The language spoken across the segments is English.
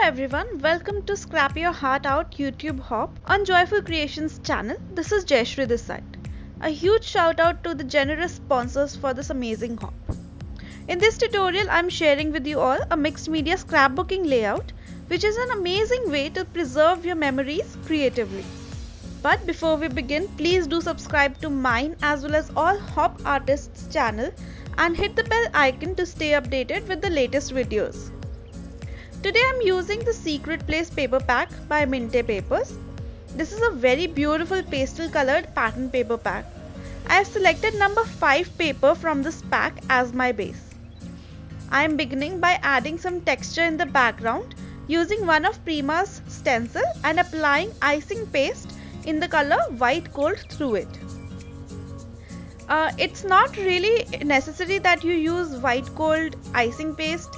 everyone, welcome to Scrap Your Heart Out YouTube Hop on Joyful Creations channel. This is Jayashri this side. A huge shout out to the generous sponsors for this amazing hop. In this tutorial, I am sharing with you all a mixed media scrapbooking layout, which is an amazing way to preserve your memories creatively. But before we begin, please do subscribe to mine as well as all hop artists channel and hit the bell icon to stay updated with the latest videos. Today I am using the Secret Place paper pack by Minte Papers. This is a very beautiful pastel colored pattern paper pack. I have selected number 5 paper from this pack as my base. I am beginning by adding some texture in the background using one of Prima's stencil and applying icing paste in the color white gold through it. It's not really necessary that you use white gold icing paste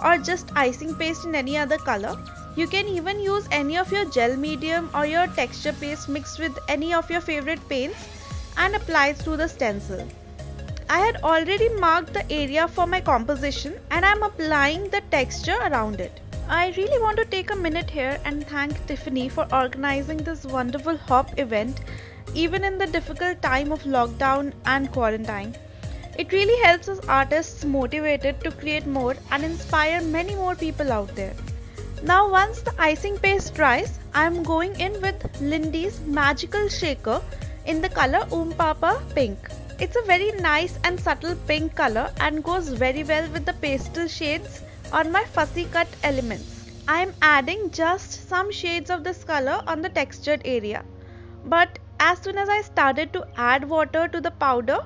or just icing paste in any other color. You can even use any of your gel medium or your texture paste mixed with any of your favorite paints and apply through the stencil. I had already marked the area for my composition and I am applying the texture around it. I really want to take a minute here and thank Tiffany for organizing this wonderful hop event even in the difficult time of lockdown and quarantine. It really helps us artists motivated to create more and inspire many more people out there. Now once the icing paste dries, I am going in with Lindy's Magical Shaker in the color Papa Pink. It's a very nice and subtle pink color and goes very well with the pastel shades on my fussy cut elements. I am adding just some shades of this color on the textured area. But as soon as I started to add water to the powder,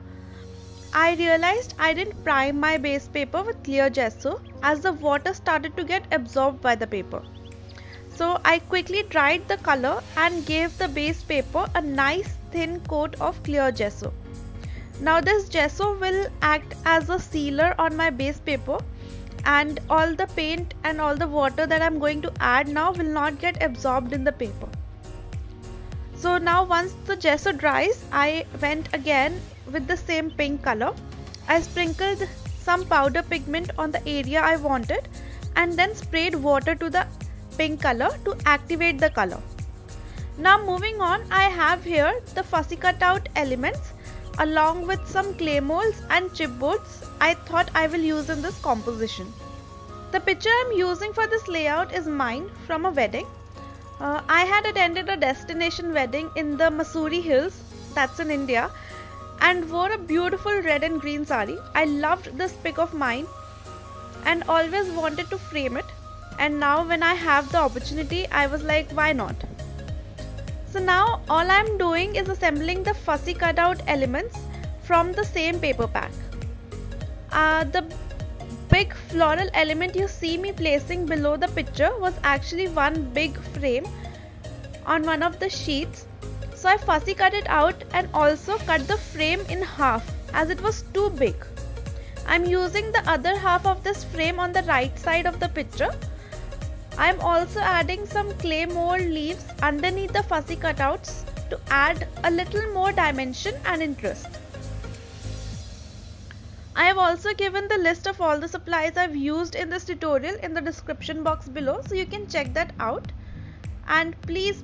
I realized I didn't prime my base paper with clear gesso as the water started to get absorbed by the paper. So I quickly dried the color and gave the base paper a nice thin coat of clear gesso. Now this gesso will act as a sealer on my base paper and all the paint and all the water that I am going to add now will not get absorbed in the paper. So now once the gesso dries, I went again with the same pink color. I sprinkled some powder pigment on the area I wanted and then sprayed water to the pink color to activate the color. Now moving on, I have here the fussy cut out elements along with some clay molds and chipboards I thought I will use in this composition. The picture I am using for this layout is mine from a wedding. I had attended a destination wedding in the Mussoorie Hills, that's in India, and wore a beautiful red and green sari. I loved this pic of mine and always wanted to frame it, and now when I have the opportunity I was like, why not? So now all I am doing is assembling the fussy cut out elements from the same paper pack. The big floral element you see me placing below the picture was actually one big frame on one of the sheets. So I fussy cut it out and also cut the frame in half as it was too big. I am using the other half of this frame on the right side of the picture. I am also adding some clay mold leaves underneath the fussy cutouts to add a little more dimension and interest. I have also given the list of all the supplies I have used in this tutorial in the description box below, so you can check that out. And please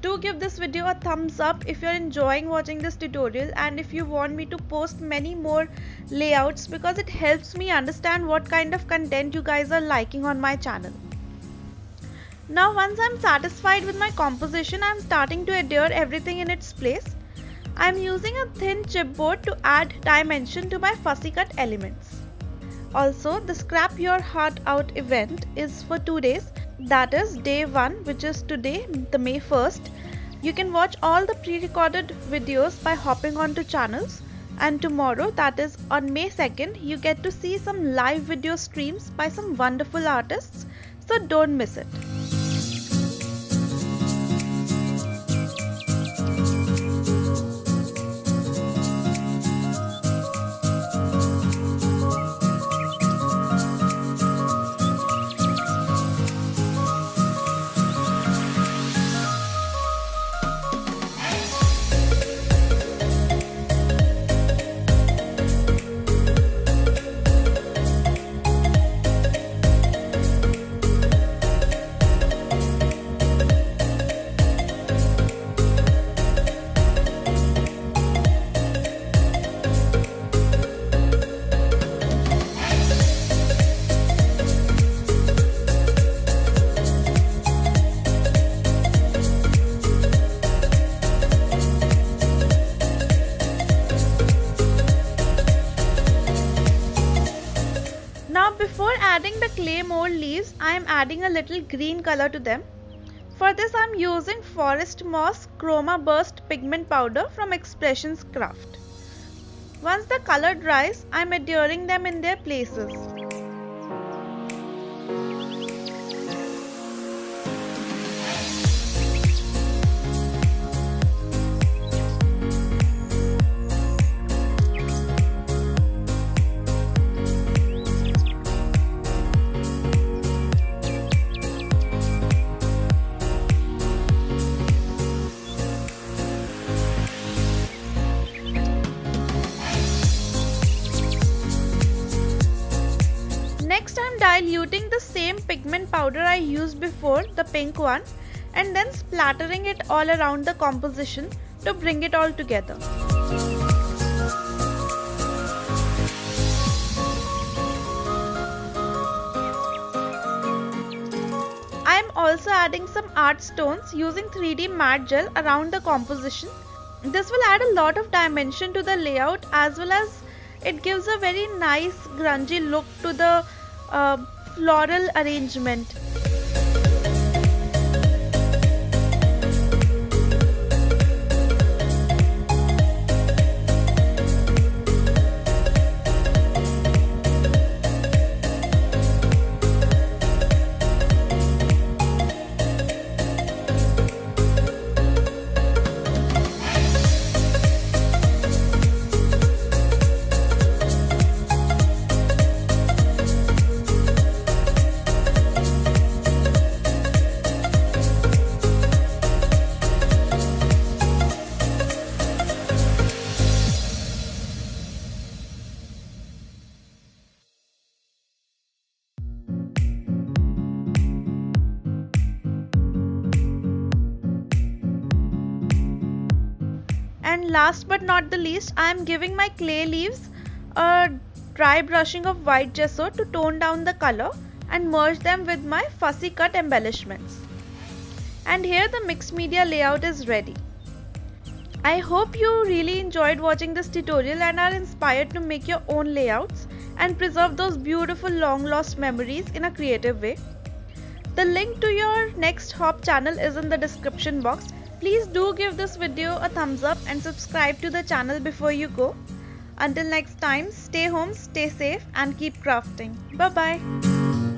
do give this video a thumbs up if you are enjoying watching this tutorial and if you want me to post many more layouts, because it helps me understand what kind of content you guys are liking on my channel. Now once I am satisfied with my composition, I am starting to adhere everything in its place. I am using a thin chipboard to add dimension to my fussy cut elements. Also, the Scrap Your Heart Out event is for 2 days. That is day 1, which is today, the May 1st. You can watch all the pre-recorded videos by hopping onto channels, and tomorrow, that is on May 2nd, you get to see some live video streams by some wonderful artists, so don't miss it. I am adding a little green color to them. For this I am using Forest Moss Chroma Burst Pigment Powder from Expressions Craft. Once the color dries, I am adhering them in their places. Next I am diluting the same pigment powder I used before, the pink one, and then splattering it all around the composition to bring it all together. I am also adding some art stones using 3D matte gel around the composition. This will add a lot of dimension to the layout, as well as it gives a very nice grungy look to the floral arrangement. And last but not the least, I am giving my clay leaves a dry brushing of white gesso to tone down the color and merge them with my fussy cut embellishments. And here the mixed media layout is ready. I hope you really enjoyed watching this tutorial and are inspired to make your own layouts and preserve those beautiful long lost memories in a creative way. The link to your Next Hop channel is in the description box. Please do give this video a thumbs up and subscribe to the channel before you go. Until next time, stay home, stay safe and keep crafting. Bye bye.